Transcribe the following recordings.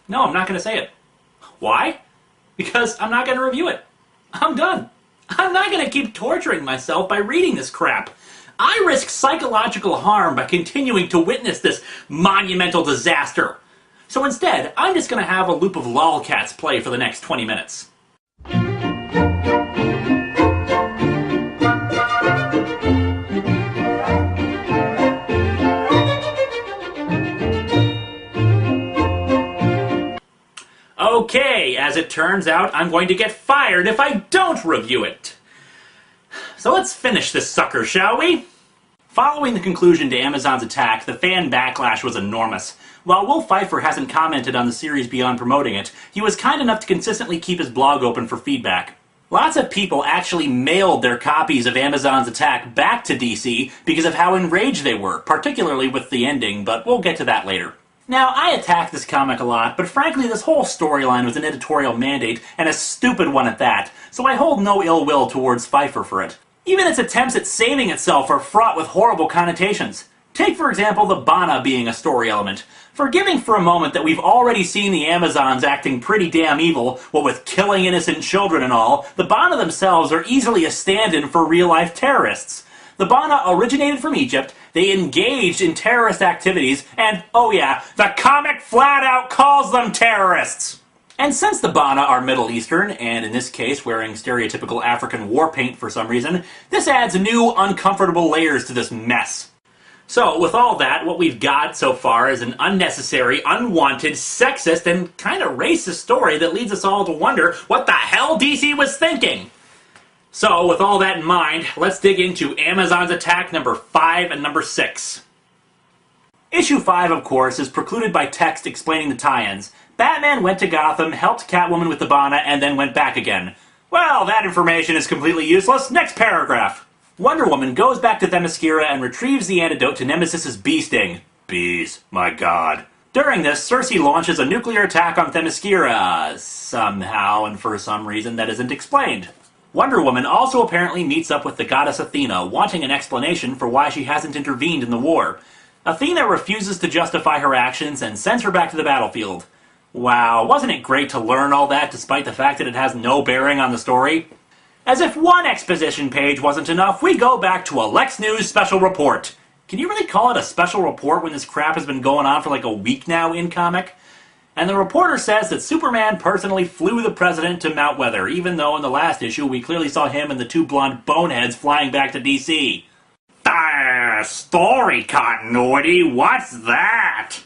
No, I'm not going to say it. Why? Because I'm not going to review it. I'm done. I'm not going to keep torturing myself by reading this crap. I risk psychological harm by continuing to witness this monumental disaster. So instead, I'm just going to have a loop of lolcats play for the next 20 minutes. Okay, as it turns out, I'm going to get fired if I don't review it. So let's finish this sucker, shall we? Following the conclusion to Amazon's attack, the fan backlash was enormous. While Will Pfeiffer hasn't commented on the series beyond promoting it, he was kind enough to consistently keep his blog open for feedback. Lots of people actually mailed their copies of Amazon's attack back to DC because of how enraged they were, particularly with the ending, but we'll get to that later. Now, I attack this comic a lot, but frankly this whole storyline was an editorial mandate, and a stupid one at that, so I hold no ill will towards Pfeiffer for it. Even its attempts at saving itself are fraught with horrible connotations. Take, for example, the Bana being a story element. Forgiving for a moment that we've already seen the Amazons acting pretty damn evil, what with killing innocent children and all, the Bana themselves are easily a stand-in for real-life terrorists. The Bana originated from Egypt, they engaged in terrorist activities, and, oh yeah, the comic flat-out calls them terrorists! And since the Bana are Middle Eastern, and in this case wearing stereotypical African war paint for some reason, this adds new, uncomfortable layers to this mess. So, with all that, what we've got so far is an unnecessary, unwanted, sexist, and kind of racist story that leads us all to wonder what the hell DC was thinking! So, with all that in mind, let's dig into Amazon's attack number 5 and number 6. Issue 5, of course, is precluded by text explaining the tie-ins. Batman went to Gotham, helped Catwoman with the Bana, and then went back again. Well, that information is completely useless. Next paragraph. Wonder Woman goes back to Themyscira and retrieves the antidote to Nemesis's bee sting. Bees, my god. During this, Cersei launches a nuclear attack on Themyscira, somehow and for some reason that isn't explained. Wonder Woman also apparently meets up with the goddess Athena, wanting an explanation for why she hasn't intervened in the war. Athena refuses to justify her actions and sends her back to the battlefield. Wow, wasn't it great to learn all that despite the fact that it has no bearing on the story? As if one exposition page wasn't enough, we go back to a Lex News special report. Can you really call it a special report when this crap has been going on for like a week now in comic? And the reporter says that Superman personally flew the president to Mount Weather, even though in the last issue we clearly saw him and the two blonde boneheads flying back to DC. Story continuity? What's that?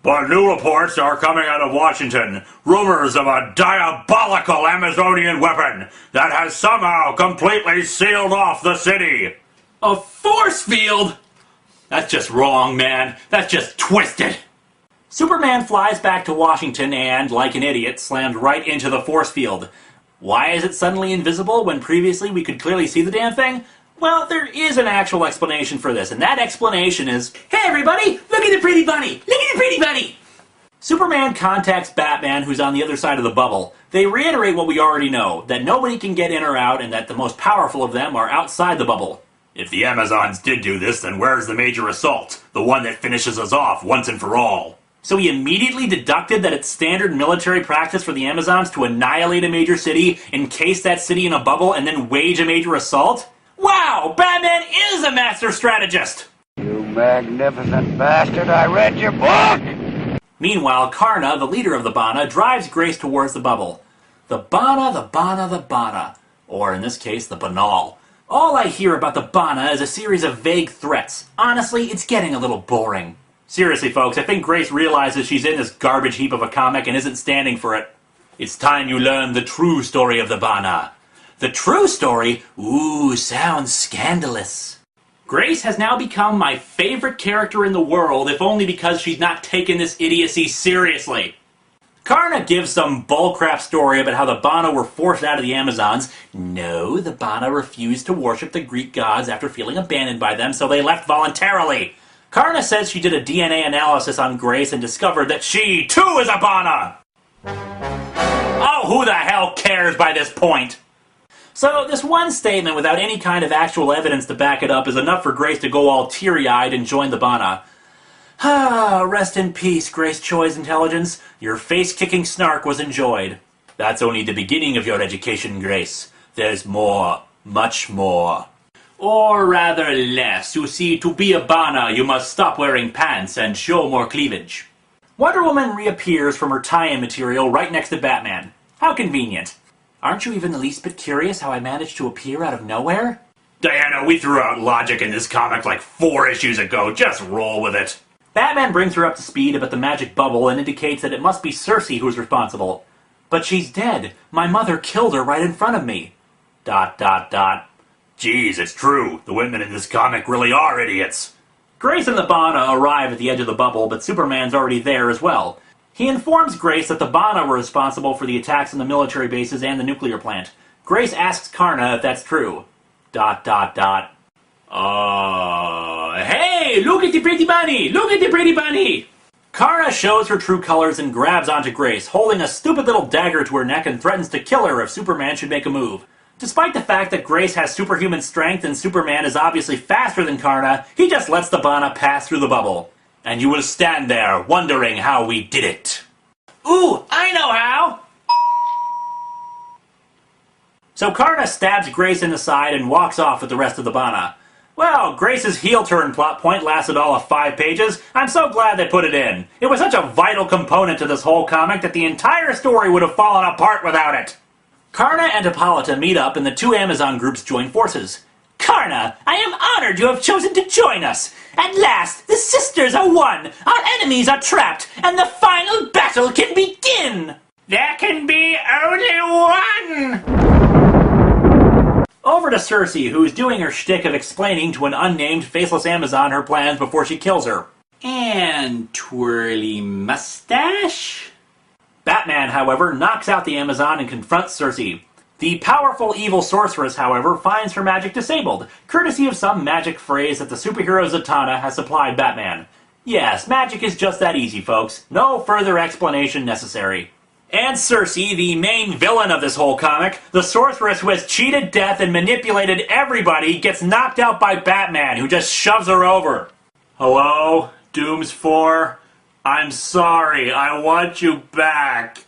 But new reports are coming out of Washington. Rumors of a diabolical Amazonian weapon that has somehow completely sealed off the city. A force field? That's just wrong, man. That's just twisted. Superman flies back to Washington and, like an idiot, slams right into the force field. Why is it suddenly invisible when previously we could clearly see the damn thing? Well, there is an actual explanation for this, and that explanation is, hey everybody, look at the pretty bunny! Look at the pretty bunny! Superman contacts Batman, who's on the other side of the bubble. They reiterate what we already know, that nobody can get in or out, and that the most powerful of them are outside the bubble. If the Amazons did do this, then where's the major assault? The one that finishes us off once and for all. So he immediately deducted that it's standard military practice for the Amazons to annihilate a major city, encase that city in a bubble, and then wage a major assault? Wow! Batman is a master strategist! You magnificent bastard, I read your book! Meanwhile, Karna, the leader of the Bana, drives Grace towards the bubble. The Bana, the Bana, the Bana. Or in this case, the Banal. All I hear about the Bana is a series of vague threats. Honestly, it's getting a little boring. Seriously, folks, I think Grace realizes she's in this garbage heap of a comic and isn't standing for it. It's time you learn the true story of the Bana. The true story? Ooh, sounds scandalous. Grace has now become my favorite character in the world, if only because she's not taken this idiocy seriously. Karna gives some bullcrap story about how the Bana were forced out of the Amazons. No, the Bana refused to worship the Greek gods after feeling abandoned by them, so they left voluntarily. Karna says she did a DNA analysis on Grace and discovered that she, too, is a Bana! Oh, who the hell cares by this point? So, this one statement without any kind of actual evidence to back it up is enough for Grace to go all teary-eyed and join the Bana. Ah, rest in peace, Grace Choi's intelligence. Your face-kicking snark was enjoyed. That's only the beginning of your education, Grace. There's more, much more. Or rather less. You see, to be a Bana, you must stop wearing pants and show more cleavage. Wonder Woman reappears from her tie-in material right next to Batman. How convenient. Aren't you even the least bit curious how I managed to appear out of nowhere? Diana, we threw out logic in this comic like 4 issues ago. Just roll with it. Batman brings her up to speed about the magic bubble and indicates that it must be Circe who's responsible. But she's dead. My mother killed her right in front of me. ... Geez, it's true. The women in this comic really are idiots. Grace and the Bana arrive at the edge of the bubble, but Superman's already there as well. He informs Grace that the Bana were responsible for the attacks on the military bases and the nuclear plant. Grace asks Karna if that's true. ... Hey, look at the pretty bunny! Look at the pretty bunny! Karna shows her true colors and grabs onto Grace, holding a stupid little dagger to her neck and threatens to kill her if Superman should make a move. Despite the fact that Grace has superhuman strength and Superman is obviously faster than Karna, he just lets the Bana pass through the bubble. And you will stand there, wondering how we did it. Ooh, I know how! So Karna stabs Grace in the side and walks off with the rest of the Bana. Well, Grace's heel turn plot point lasted all of 5 pages. I'm so glad they put it in. It was such a vital component to this whole comic that the entire story would have fallen apart without it. Karna and Hippolyta meet up and the 2 Amazon groups join forces. Karna, I am honored you have chosen to join us. At last, the sisters are one, our enemies are trapped, and the final battle can begin! There can be only one! Over to Circe, who's doing her shtick of explaining to an unnamed faceless Amazon her plans before she kills her. And twirly mustache? Batman, however, knocks out the Amazon and confronts Circe. The powerful evil sorceress, however, finds her magic disabled, courtesy of some magic phrase that the superhero Zatanna has supplied Batman. Yes, magic is just that easy, folks. No further explanation necessary. And Circe, the main villain of this whole comic, the sorceress who has cheated death and manipulated everybody, gets knocked out by Batman, who just shoves her over. Hello? Dooms 4? I'm sorry, I want you back.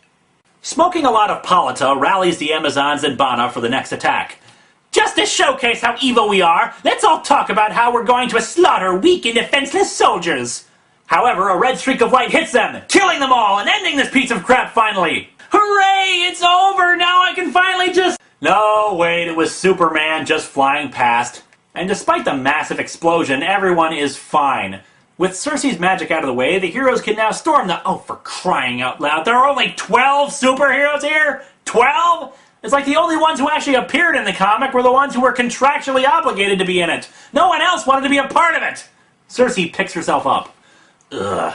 Smoking a lot of Polita rallies the Amazons and Bana for the next attack. Just to showcase how evil we are, let's all talk about how we're going to slaughter weak and defenseless soldiers. However, a red streak of light hits them, killing them all and ending this piece of crap finally. Hooray! It's over! Now I can finally just... No, wait, it was Superman just flying past. And despite the massive explosion, everyone is fine. With Circe's magic out of the way, the heroes can now storm the... Oh, for crying out loud, there are only 12 superheroes here? 12? It's like the only ones who actually appeared in the comic were the ones who were contractually obligated to be in it. No one else wanted to be a part of it. Circe picks herself up. Ugh,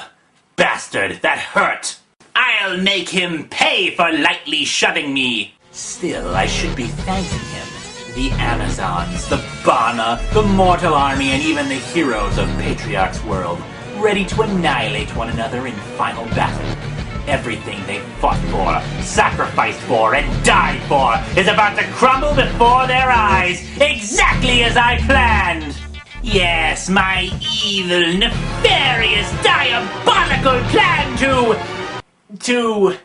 bastard, that hurt. I'll make him pay for lightly shoving me. Still, I should be thanking him. The Amazons, the Bana, the Mortal Army, and even the heroes of Patriarch's world, ready to annihilate one another in final battle. Everything they fought for, sacrificed for, and died for is about to crumble before their eyes, exactly as I planned! Yes, my evil, nefarious, diabolical plan to...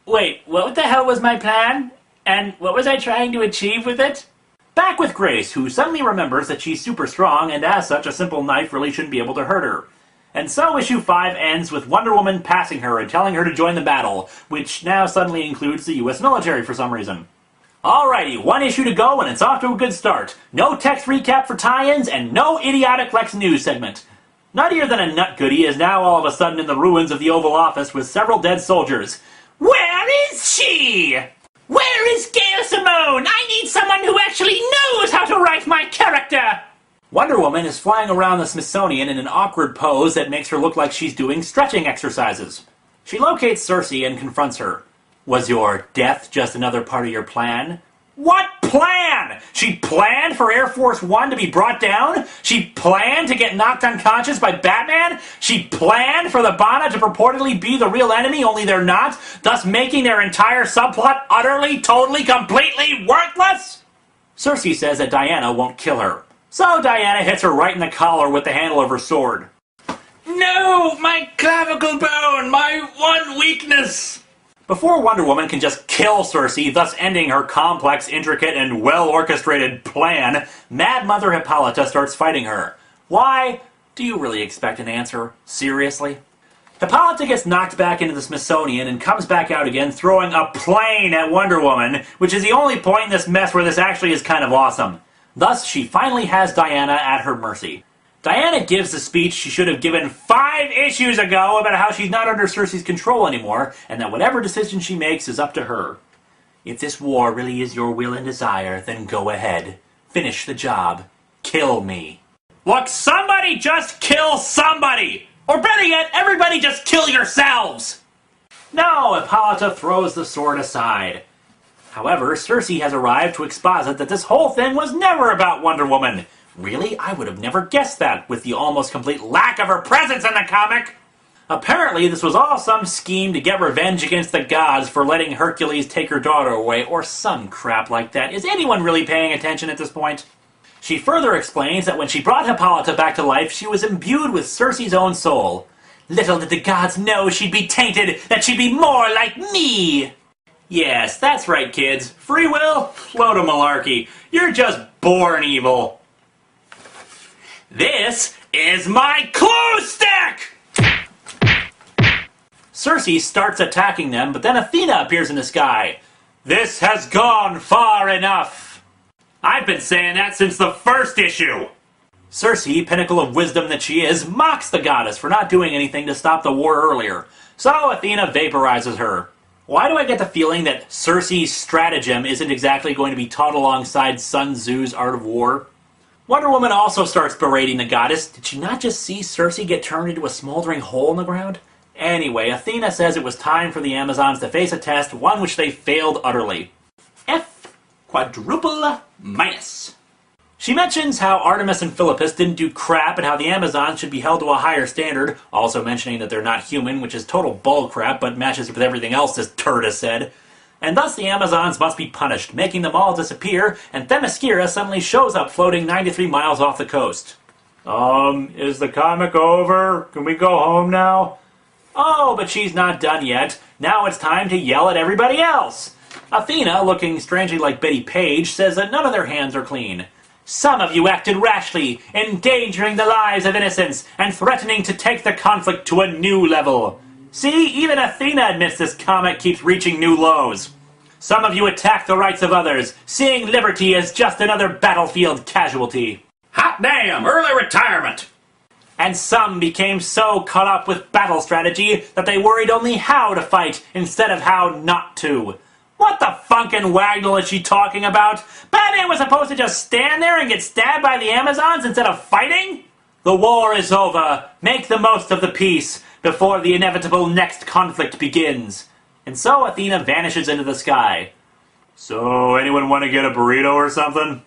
Wait, what the hell was my plan? And what was I trying to achieve with it? Back with Grace, who suddenly remembers that she's super strong, and as such, a simple knife really shouldn't be able to hurt her. And so issue 5 ends with Wonder Woman passing her and telling her to join the battle, which now suddenly includes the US military for some reason. Alrighty, 1 issue to go and it's off to a good start. No text recap for tie-ins and no idiotic Lex News segment. Nuttier than a nut goodie is now all of a sudden in the ruins of the Oval Office with several dead soldiers. Where is she? Where is Gail Simone? I need someone who actually knows how to write my character! Wonder Woman is flying around the Smithsonian in an awkward pose that makes her look like she's doing stretching exercises. She locates Circe and confronts her. Was your death just another part of your plan? What plan? She planned for Air Force One to be brought down? She planned to get knocked unconscious by Batman? She planned for the Bana to purportedly be the real enemy, only they're not, thus making their entire subplot utterly, totally, completely worthless? Circe says that Diana won't kill her. So Diana hits her right in the collar with the handle of her sword. No! My clavicle bone! My one weakness! Before Wonder Woman can just kill Circe, thus ending her complex, intricate, and well-orchestrated plan, Mad Mother Hippolyta starts fighting her. Why? Do you really expect an answer? Seriously? Hippolyta gets knocked back into the Smithsonian and comes back out again throwing a plane at Wonder Woman, which is the only point in this mess where this actually is kind of awesome. Thus, she finally has Diana at her mercy. Diana gives the speech she should have given 5 issues ago about how she's not under Circe's control anymore, and that whatever decision she makes is up to her. If this war really is your will and desire, then go ahead. Finish the job. Kill me. Look, somebody just kill somebody! Or better yet, everybody just kill yourselves! No, Hippolyta throws the sword aside. However, Circe has arrived to exposit that this whole thing was never about Wonder Woman. Really? I would have never guessed that, with the almost complete lack of her presence in the comic! Apparently, this was all some scheme to get revenge against the gods for letting Hercules take her daughter away, or some crap like that. Is anyone really paying attention at this point? She further explains that when she brought Hippolyta back to life, she was imbued with Circe's own soul. Little did the gods know she'd be tainted, that she'd be more like me! Yes, that's right, kids. Free will? Load of malarkey. You're just born evil. This is my clue stick! Circe starts attacking them, but then Athena appears in the sky. This has gone far enough. I've been saying that since the first issue. Circe, pinnacle of wisdom that she is, mocks the goddess for not doing anything to stop the war earlier. So Athena vaporizes her. Why do I get the feeling that Circe's stratagem isn't exactly going to be taught alongside Sun Tzu's Art of War? Wonder Woman also starts berating the goddess. Did she not just see Circe get turned into a smoldering hole in the ground? Anyway, Athena says it was time for the Amazons to face a test, one which they failed utterly. F quadruple minus. She mentions how Artemis and Philippus didn't do crap and how the Amazons should be held to a higher standard, also mentioning that they're not human, which is total bull crap but matches with everything else this turd has said. And thus the Amazons must be punished, making them all disappear, and Themyscira suddenly shows up floating 93 miles off the coast. Is the comic over? Can we go home now? Oh, but she's not done yet. Now it's time to yell at everybody else. Athena, looking strangely like Betty Page, says that none of their hands are clean. Some of you acted rashly, endangering the lives of innocents and threatening to take the conflict to a new level. See, even Athena admits this comic keeps reaching new lows. Some of you attack the rights of others, seeing liberty as just another battlefield casualty. Hot damn, early retirement! And some became so caught up with battle strategy that they worried only how to fight instead of how not to. What the funkin' waggle is she talking about? Batman was supposed to just stand there and get stabbed by the Amazons instead of fighting? The war is over. Make the most of the peace before the inevitable next conflict begins. And so Athena vanishes into the sky. So, anyone want to get a burrito or something?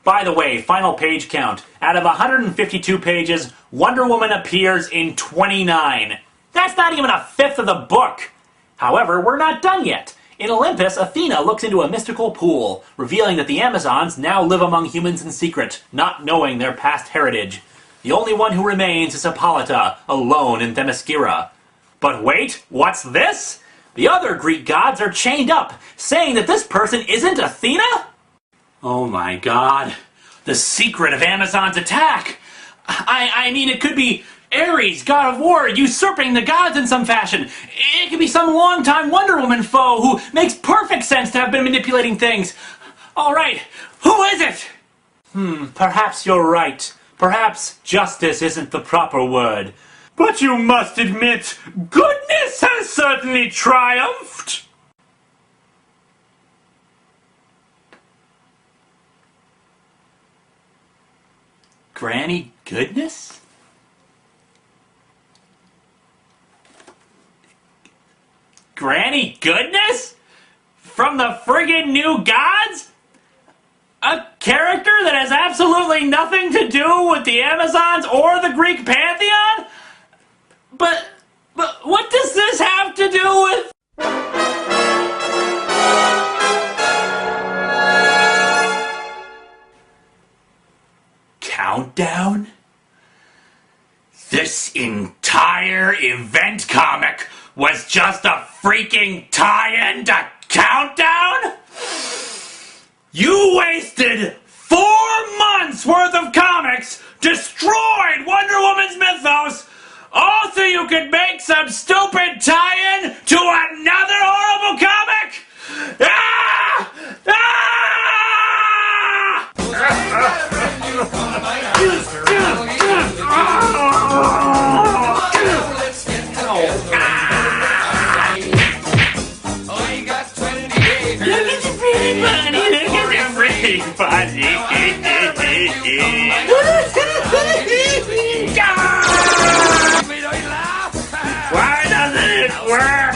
By the way, final page count. Out of 152 pages, Wonder Woman appears in 29. That's not even a fifth of the book. However, we're not done yet. In Olympus, Athena looks into a mystical pool, revealing that the Amazons now live among humans in secret, not knowing their past heritage. The only one who remains is Hippolyta, alone in Themyscira. But wait, what's this? The other Greek gods are chained up, saying that this person isn't Athena? Oh my god. The secret of Amazon's attack! I mean, it could be Ares, god of war, usurping the gods in some fashion. It could be some long-time Wonder Woman foe who makes perfect sense to have been manipulating things. Alright, who is it? Perhaps you're right. Perhaps justice isn't the proper word. But you must admit, goodness has certainly triumphed! Granny Goodness? Granny Goodness? From the friggin' New Gods? A character that has absolutely nothing to do with the Amazons or the Greek pantheon? But what does this have to do with... Countdown? This entire event comic was just a freaking tie-in to Countdown? You wasted 4 months worth of comics, destroyed Wonder Woman's mythos, all so you could make some stupid tie-in to another horrible comic? Ah! Why doesn't it work?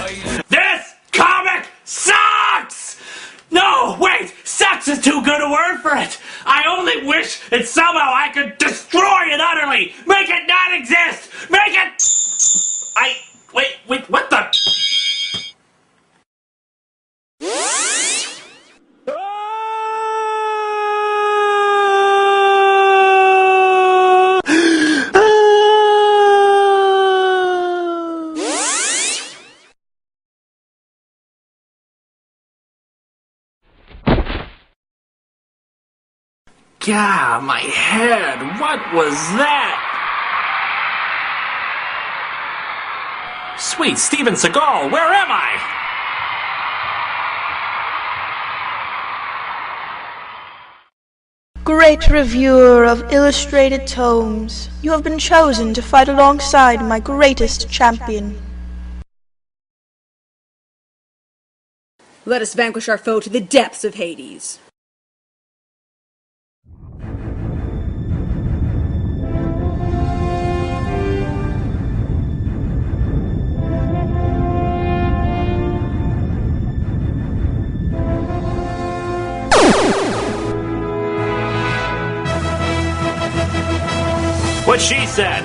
This comic sucks! No, wait! Sucks is too good a word for it! I only wish that somehow I could destroy it utterly! Make it not exist! Make it... Wait, what the... God, my head, what was that? Sweet Steven Seagal, where am I? Great reviewer of illustrated tomes, you have been chosen to fight alongside my greatest champion. Let us vanquish our foe to the depths of Hades. What she said.